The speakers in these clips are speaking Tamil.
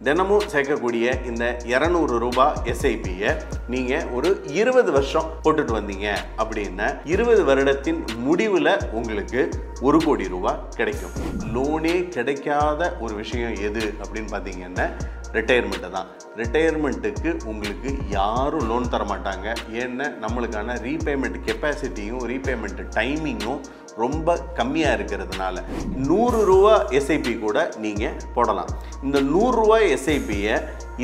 தினமும் சேர்க்கக்கூடிய இந்த 200 ரூபாய் எஸ்ஐபியை நீங்கள் ஒரு 20 வருஷம் போட்டுட்டு வந்தீங்க அப்படின்னா 20 வருடத்தின் முடிவில் உங்களுக்கு 1 கோடி ரூபாய் கிடைக்கும். லோனே கிடைக்காத ஒரு விஷயம் எது அப்படின்னு பார்த்தீங்கன்னா ரிட்டையர்மெண்ட்டு தான். ரிட்டையர்மெண்ட்டுக்கு உங்களுக்கு யாரும் லோன் தர மாட்டாங்க. ஏன்னா நம்மளுக்கான ரீபேமெண்ட் கெப்பாசிட்டியும் ரீபேமெண்ட் டைமிங்கும் ரொம்ப கம்மியாக இருக்கிறதுனால 100 ரூபா எஸ்ஐபி கூட நீங்கள் போடலாம். இந்த 100 ரூபாய் எஸ்ஐபியை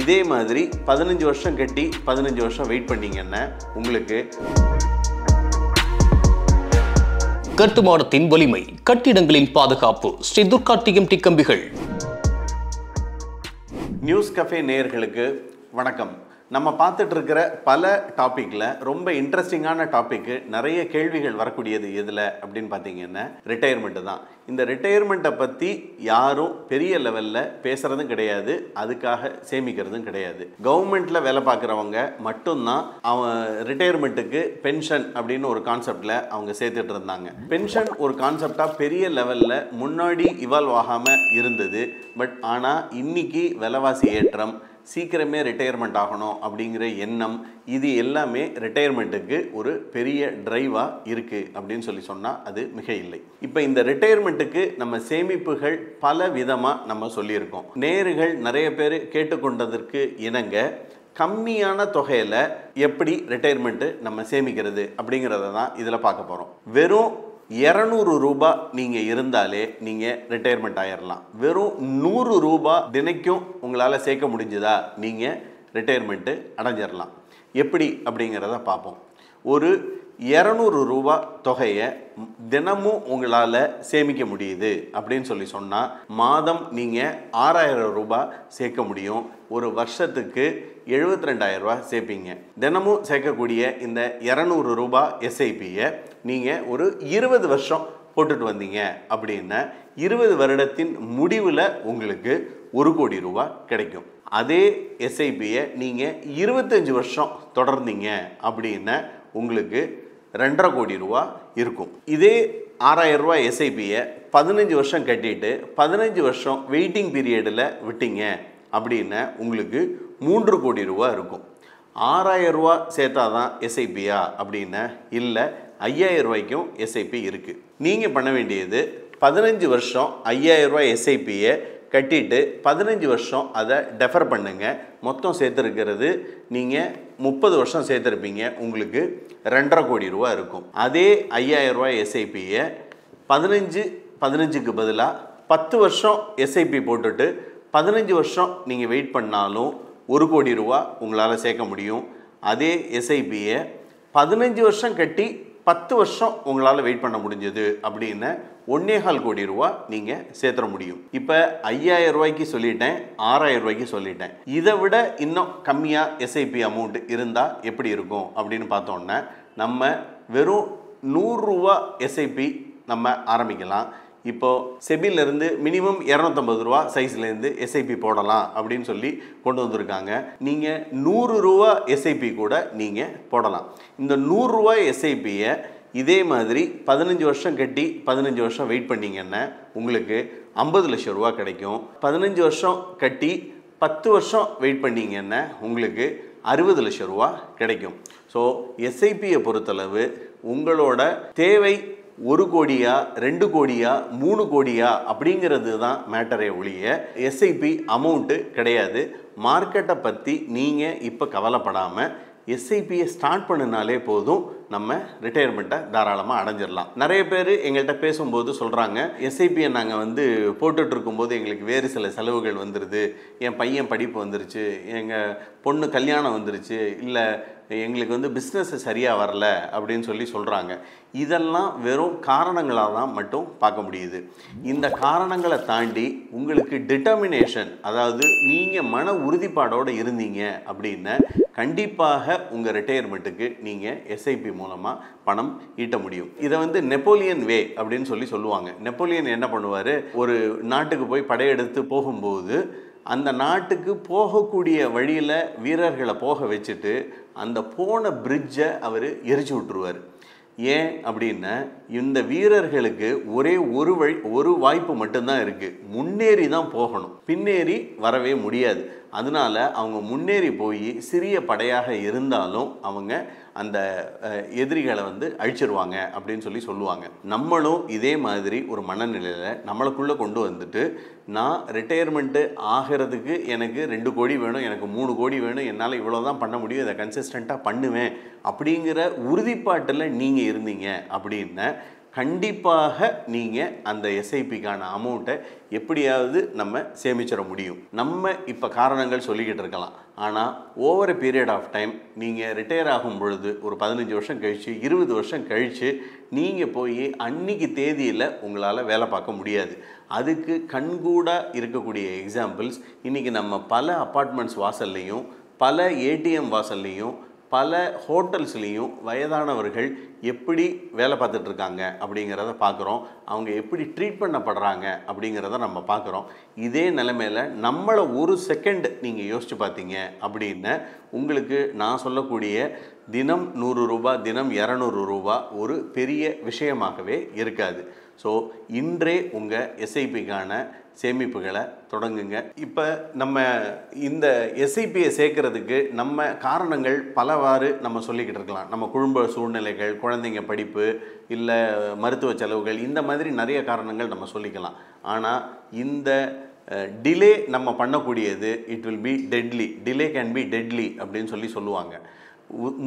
இதே மாதிரி 15 வருஷம் கட்டி 15 வருஷம் வெயிட் பண்ணிங்கன்னா உங்களுக்கு கட்டுமானத்தின் வலிமை, கட்டிடங்களின் பாதுகாப்பு. ஸ்ரீ துர்கா டிஎம்டி கம்பிகள். நியூஸ் கஃபே நேயர்களுக்கு வணக்கம். நம்ம பார்த்துட்டு இருக்கிற பல டாப்பிக்கில் ரொம்ப இன்ட்ரெஸ்டிங்கான டாப்பிக்கு, நிறைய கேள்விகள் வரக்கூடியது எதில் அப்படின்னு பார்த்தீங்கன்னா ரிட்டையர்மெண்ட்டு தான். இந்த ரிட்டையர்மெண்ட்டை பற்றி யாரும் பெரிய லெவலில் பேசுகிறதும் கிடையாது, அதுக்காக சேமிக்கிறதும் கிடையாது. கவர்மெண்ட்டில் வேலை பார்க்குறவங்க மட்டும்தான் அவன் ரிட்டையர்மெண்ட்டுக்கு பென்ஷன் அப்படின்னு ஒரு கான்செப்டில் அவங்க சேர்த்துட்டு இருந்தாங்க. பென்ஷன் ஒரு கான்செப்டாக பெரிய லெவலில் முன்னாடி இவால்வ் ஆகாமல் இருந்தது. பட் ஆனால் இன்னைக்கு விலைவாசி ஏற்றம், சீக்கிரமே ரிட்டையர்மெண்ட் ஆகணும் அப்படிங்கிற எண்ணம், இது எல்லாமே ரிட்டையர்மெண்ட்டுக்கு ஒரு பெரிய டிரைவாக இருக்குது அப்படின்னு சொன்னால் அது மிக இல்லை. இப்போ இந்த ரிட்டையர்மெண்ட்டுக்கு நம்ம சேமிப்புகள் பல விதமாக நம்ம சொல்லியிருக்கோம். நேயர்கள் நிறைய பேர் கேட்டுக்கொண்டதற்கு இணங்க கம்மியான தொகையில் எப்படி ரிட்டையர்மெண்ட்டு நம்ம சேமிக்கிறது அப்படிங்கிறத தான் இதில் பார்க்க போகிறோம். வெறும் 200 ரூபாய் நீங்கள் இருந்தாலே நீங்கள் ரிட்டையர்மெண்ட் ஆயிடலாம். வெறும் 100 ரூபாய் தினைக்கும் உங்களால் சேர்க்க முடிஞ்சதா நீங்கள் ரிட்டையர்மெண்ட்டு அடைஞ்சிடலாம். எப்படி அப்படிங்கிறத பார்ப்போம். ஒரு 200 ரூபாய் தொகையை தினமும் உங்களால் சேமிக்க முடியுது அப்படின்னு சொன்னால் மாதம் நீங்கள் 6000 ரூபாய் சேர்க்க முடியும். ஒரு வருஷத்துக்கு 72,000 ரூபாய் சேர்ப்பீங்க. தினமும் சேர்க்கக்கூடிய இந்த 200 ரூபாய் எஸ்ஐபியை நீங்கள் ஒரு 20 வருஷம் போட்டுட்டு வந்தீங்க அப்படின்னா 20 வருடத்தின் முடிவில் உங்களுக்கு 1 கோடி ரூபாய் கிடைக்கும். அதே எஸ்ஐபியை நீங்கள் 25 வருஷம் தொடர்ந்தீங்க அப்படின்னா உங்களுக்கு 2.5 கோடி ரூபா இருக்கும். இதே 6000 ரூபாய் எஸ்ஐபியை 15 வருஷம் கட்டிட்டு 15 வருஷம் வெயிட்டிங் பீரியடில் விட்டீங்க அப்படின்னா உங்களுக்கு 3 கோடி ரூபா இருக்கும். 6000 ரூபா சேர்த்தா தான் எஸ்ஐபியா அப்படின்னா இல்லை, 5000 ரூபாய்க்கும் எஸ்ஐபி இருக்குது. நீங்கள் பண்ண வேண்டியது 15 வருஷம் 5000 ரூபாய் எஸ்ஐபியை கட்டிட்டு 15 வருஷம் அதை டெஃபர் பண்ணுங்கள். மொத்தம் சேர்த்துருக்கிறது நீங்கள் 30 வருஷம் சேர்த்துருப்பீங்க, உங்களுக்கு 2.5 கோடி ரூபா இருக்கும். அதே 5000 ரூபாய் எஸ்ஐபியை 15க்கு பதிலாக 10 வருஷம் எஸ்ஐபி போட்டுட்டு 15 வருஷம் நீங்கள் வெயிட் பண்ணாலும் 1 கோடி ரூபா உங்களால் சேர்க்க முடியும். அதே எஸ்ஐபியை 15 வருஷம் கட்டி 10 வருஷம் உங்களால் வெயிட் பண்ண முடிஞ்சது அப்படின்னு 1.25 கோடி ரூபா நீங்கள் சேர்த்துற முடியும். இப்போ 5000 ரூபாய்க்கு சொல்லிட்டேன், 6000 ரூபாய்க்கு சொல்லிட்டேன். இதை விட இன்னும் கம்மியாக எஸ்ஐபி அமௌண்ட் இருந்தால் எப்படி இருக்கும் அப்படின்னு பார்த்தோன்னா நம்ம வெறும் 100 ரூபா எஸ்ஐபி நம்ம ஆரம்பிக்கலாம். இப்போது செபிலேருந்து மினிமம் 250 ரூபா சைஸ்லேருந்து எஸ்ஐபி போடலாம் அப்படின்னு சொல்லி கொண்டு வந்திருக்காங்க. நீங்கள் 100 ரூபா எஸ்ஐபி கூட நீங்கள் போடலாம். இந்த 100 ரூபா எஸ்ஐபியை இதே மாதிரி 15 வருஷம் கட்டி 15 வருஷம் வெயிட் பண்ணிங்கன்னா உங்களுக்கு 50 லட்சம் ரூபா கிடைக்கும். 15 வருஷம் கட்டி 10 வருஷம் வெயிட் பண்ணிங்கன்னா உங்களுக்கு 60 லட்சம் ரூபா கிடைக்கும். ஸோ எஸ்ஐபியை பொறுத்தளவு உங்களோட தேவை 1 கோடியா 2 கோடியா 3 கோடியா அப்படிங்கிறது தான் மேட்டரே ஒழிய எஸ்ஐபி அமௌண்ட்டு கிடையாது. மார்க்கெட்டை பற்றி நீங்கள் இப்போ கவலைப்படாமல் எஸ்ஐபியை ஸ்டார்ட் பண்ணினாலே போதும், நம்ம ரிட்டையர்மெண்ட்டை தாராளமாக அடைஞ்சிடலாம். நிறைய பேர் எங்கள்கிட்ட பேசும்போது சொல்கிறாங்க, எஸ்ஐபியை நாங்கள் போட்டுட்ருக்கும்போது எங்களுக்கு வேறு சில செலவுகள் வந்துடுது, என் பையன் படிப்பு வந்துருச்சு, எங்கள் பொண்ணு கல்யாணம் வந்துருச்சு, இல்லை எங்களுக்கு பிஸ்னஸ் சரியாக வரல அப்படின்னு சொல்கிறாங்க. இதெல்லாம் வெறும் காரணங்களாக தான் மட்டும் பார்க்க முடியுது. இந்த காரணங்களை தாண்டி உங்களுக்கு டிட்டர்மினேஷன், அதாவது நீங்கள் மன உறுதிப்பாடோடு இருந்தீங்க அப்படின்னா கண்டிப்பாக உங்கள் ரிட்டையர்மெண்ட்டுக்கு நீங்கள் எஸ்ஐபி மூலமாக பணம் ஈட்ட முடியும். இதை நெப்போலியன் வே அப்படின்னு சொல்லுவாங்க. நெப்போலியன் என்ன பண்ணுவார், ஒரு நாட்டுக்கு போய் படையெடுத்து போகும்போது அந்த நாட்டுக்கு போகக்கூடிய வழியில் வீரர்களை போக வச்சுட்டு அந்த போன பிரிட்ஜை அவர் எரிச்சு விட்டுருவார். ஏன் அப்படின்னா இந்த வீரர்களுக்கு ஒரே ஒரு வாய்ப்பு மட்டும்தான் இருக்குது. முன்னேறி தான் போகணும், பின்னேறி வரவே முடியாது. அதனால அவங்க முன்னேறி போய் சிறிய படையாக இருந்தாலும் அவங்க அந்த எதிரிகளை அழிச்சிருவாங்க அப்படின்னு சொல்லுவாங்க. நம்மளும் இதே மாதிரி ஒரு மனநிலையில் நம்மளுக்குள்ளே கொண்டு வந்துட்டு, நான் ரிட்டையர்மெண்ட்டு ஆகிறதுக்கு எனக்கு 2 கோடி வேணும், எனக்கு 3 கோடி வேணும், என்னால் இவ்வளோ தான் பண்ண முடியும், இதை கன்சிஸ்டண்ட்டாக பண்ணுவேன் அப்படிங்கிற உறுதிப்பாட்டில் நீங்கள் இருந்தீங்க அப்படின்னா கண்டிப்பாக நீங்கள் அந்த எஸ்ஐபிக்கான அமௌண்ட்டை எப்படியாவது நம்ம சேமிச்சிட முடியும். நம்ம இப்போ காரணங்கள் சொல்லிக்கிட்டு இருக்கலாம், ஆனால் over a period of time நீங்கள் ரிட்டையர் ஆகும் பொழுது ஒரு 15 வருஷம் கழித்து 20 வருஷம் கழித்து நீங்கள் போய் அன்னைக்கு தேதியில் உங்களால் வேலை பார்க்க முடியாது. அதுக்கு கண்கூடாக இருக்கக்கூடிய எக்ஸாம்பிள்ஸ் இன்றைக்கி நம்ம பல அப்பார்ட்மெண்ட்ஸ் வாசல்லையும் பல ஏடிஎம் வாசல்லையும் பல ஹோட்டல்ஸ்லேயும் வயதானவர்கள் எப்படி வேலை பார்த்துட்ருக்காங்க அப்படிங்கிறத பார்க்குறோம். அவங்க எப்படி ட்ரீட் பண்ணப்படுறாங்க அப்படிங்கிறத நம்ம பார்க்குறோம். இதே நிலைமையில் நம்மளை ஒரு செகண்ட் நீங்கள் யோசித்து பார்த்தீங்க அப்படின்னா உங்களுக்கு நான் சொல்லக்கூடிய தினம் 100 ரூபா, தினம் 200 ரூபா ஒரு பெரிய விஷயமாகவே இருக்காது. ஸோ இன்றே உங்கள் எஸ்ஐபிக்கான சேமிப்புகளை தொடங்குங்க. இப்போ நம்ம இந்த எஸ்ஐபியை சேர்க்கறதுக்கு நம்ம காரணங்கள் பலவாறு நம்ம சொல்லிக்கிட்டு இருக்கலாம். நம்ம குடும்ப சூழ்நிலைகள், குழந்தைங்க படிப்பு, இல்லை மருத்துவ செலவுகள், இந்த மாதிரி நிறைய காரணங்கள் நம்ம சொல்லிக்கலாம். ஆனால் இந்த டிலே நம்ம பண்ணக்கூடியது it will be deadly, delay can be deadly அப்படின்னு சொல்லுவாங்க.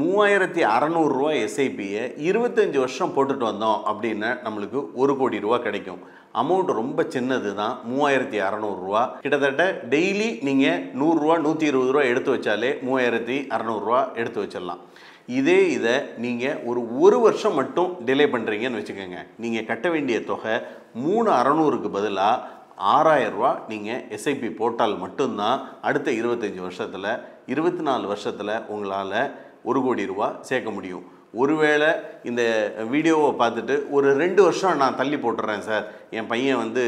3600 ரூபா எஸ்ஐபியை 25 வருஷம் போட்டுட்டு வந்தோம் அப்படின்னா நம்மளுக்கு 1 கோடி ரூபா கிடைக்கும். அமௌண்ட் ரொம்ப சின்னது தான், 3600 ரூபா. கிட்டத்தட்ட டெய்லி நீங்கள் 100 ரூபா 120 ரூபா எடுத்து வச்சாலே 3600 ரூபா எடுத்து வச்சிடலாம். இதை நீங்கள் ஒரு வருஷம் மட்டும் டிலே பண்ணுறீங்கன்னு வச்சுக்கோங்க, நீங்கள் கட்ட வேண்டிய தொகை 3600க்கு பதிலாக 6000 ரூபா நீங்கள் எஸ்ஐபி போட்டால் மட்டும்தான் அடுத்த 25 வருஷத்தில் 24 வருஷத்தில் உங்களால் 1 கோடி ரூபா சேர்க்க முடியும். ஒருவேளை இந்த வீடியோவை பார்த்துட்டு ஒரு 2 வருஷம் நான் தள்ளி போட்டுறேன் சார், என் பையன்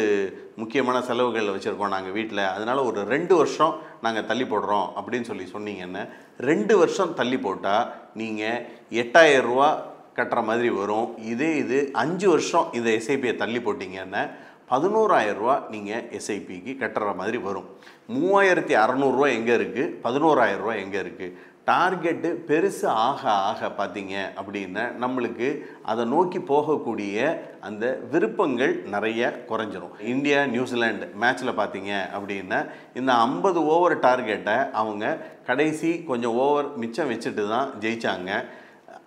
முக்கியமான செலவுகளில் வச்சுருக்கோம் நாங்கள் வீட்டில், அதனால் ஒரு 2 வருஷம் நாங்கள் தள்ளி போடுறோம் அப்படின்னு சொன்னீங்கன்னா 2 வருஷம் தள்ளி போட்டால் நீங்கள் 8000 ரூபா கட்டுற மாதிரி வரும். இது 5 வருஷம் இந்த எஸ்ஐபியை தள்ளி போட்டிங்கன்னா 11000 ரூபா நீங்கள் எஸ்ஐபிக்கு கட்டுற மாதிரி வரும். 3600 ரூபா எங்கே இருக்குது, 11000 ரூபா எங்கே இருக்குது? டார்கெட்டு பெருசு ஆக ஆக பார்த்தீங்க அப்படின்னா நம்மளுக்கு அதை நோக்கி போகக்கூடிய அந்த விருப்பங்கள் நிறைய குறைஞ்சிரும். இந்தியா நியூசிலாந்து மேட்ச்சில் பார்த்தீங்க அப்படின்னா இந்த 50 ஓவர் டார்கெட்டை அவங்க கடைசி கொஞ்சம் ஓவர் மிச்சம் வச்சுட்டு தான் ஜெயித்தாங்க.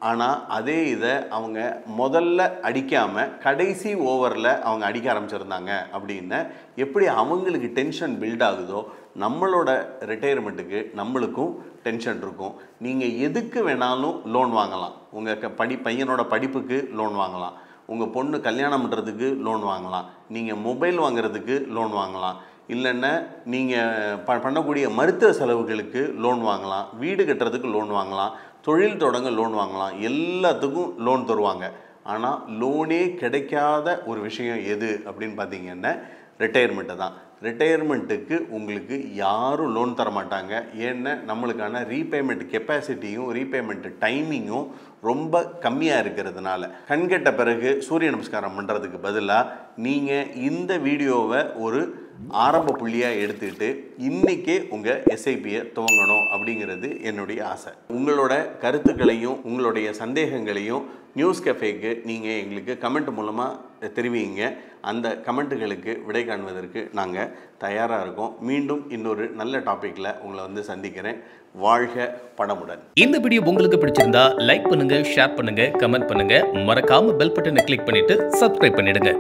ஆனால் அதே இதை அவங்க முதல்ல அடிக்காமல் கடைசி ஓவரில் அவங்க அடிக்க ஆரம்பிச்சிருந்தாங்க அப்படின்னா எப்படி அவங்களுக்கு டென்ஷன் பில்ட் ஆகுதோ நம்மளோட ரிட்டையர்மெண்ட்டுக்கு நம்மளுக்கும் டென்ஷன் இருக்கும். நீங்கள் எதுக்கு வேணாலும் லோன் வாங்கலாம். உங்கள் பையனோட படிப்புக்கு லோன் வாங்கலாம், உங்கள் பொண்ணு கல்யாணம் பண்ணுறதுக்கு லோன் வாங்கலாம், நீங்கள் மொபைல் வாங்குறதுக்கு லோன் வாங்கலாம், இல்லைன்னா நீங்கள் பண்ணக்கூடிய மருத்துவ செலவுகளுக்கு லோன் வாங்கலாம், வீடு கட்டுறதுக்கு லோன் வாங்கலாம், தொழில் தொடங்க லோன் வாங்கலாம், எல்லாத்துக்கும் லோன் தருவாங்க. ஆனால் லோனே கிடைக்காத ஒரு விஷயம் எது அப்படின்னு பார்த்தீங்கன்னா ரிட்டையர்மெண்ட்டு தான். ரிட்டையர்மெண்ட்டுக்கு உங்களுக்கு யாரும் லோன் தர மாட்டாங்க. ஏன்னா நம்மளுக்கான ரீபேமெண்ட் கெப்பாசிட்டியும் ரீபேமெண்ட் டைமிங்கும் ரொம்ப கம்மியாக இருக்கிறதுனால கண்கெட்ட பிறகு சூரிய நமஸ்காரம் பண்ணுறதுக்கு பதிலாக நீங்கள் இந்த வீடியோவை ஒரு ஆரம்ப புள்ளியாக எடுத்துக்கிட்டு இன்றைக்கே உங்கள் எஸ்ஐபியை துவங்கணும் அப்படிங்கிறது என்னுடைய ஆசை. உங்களோட கருத்துக்களையும் உங்களுடைய சந்தேகங்களையும் நியூஸ் கஃபேக்கு நீங்கள் எங்களுக்கு கமெண்ட் மூலமாக தெரிவிங்க. அந்த கமெண்ட்டுகளுக்கு விடை காண்பதற்கு நாங்கள் தயாராக இருக்கோம். மீண்டும் இன்னொரு நல்ல டாப்பிக்கில் உங்களை சந்திக்கிறேன். வாழ்க படமுடன். இந்த வீடியோ உங்களுக்கு பிடிச்சிருந்தா லைக் பண்ணுங்க, ஷேர் பண்ணுங்க, கமெண்ட் பண்ணுங்க, மறக்காம பெல் பட்டனை கிளிக் பண்ணிட்டு சப்ஸ்கிரைப் பண்ணிடுங்க.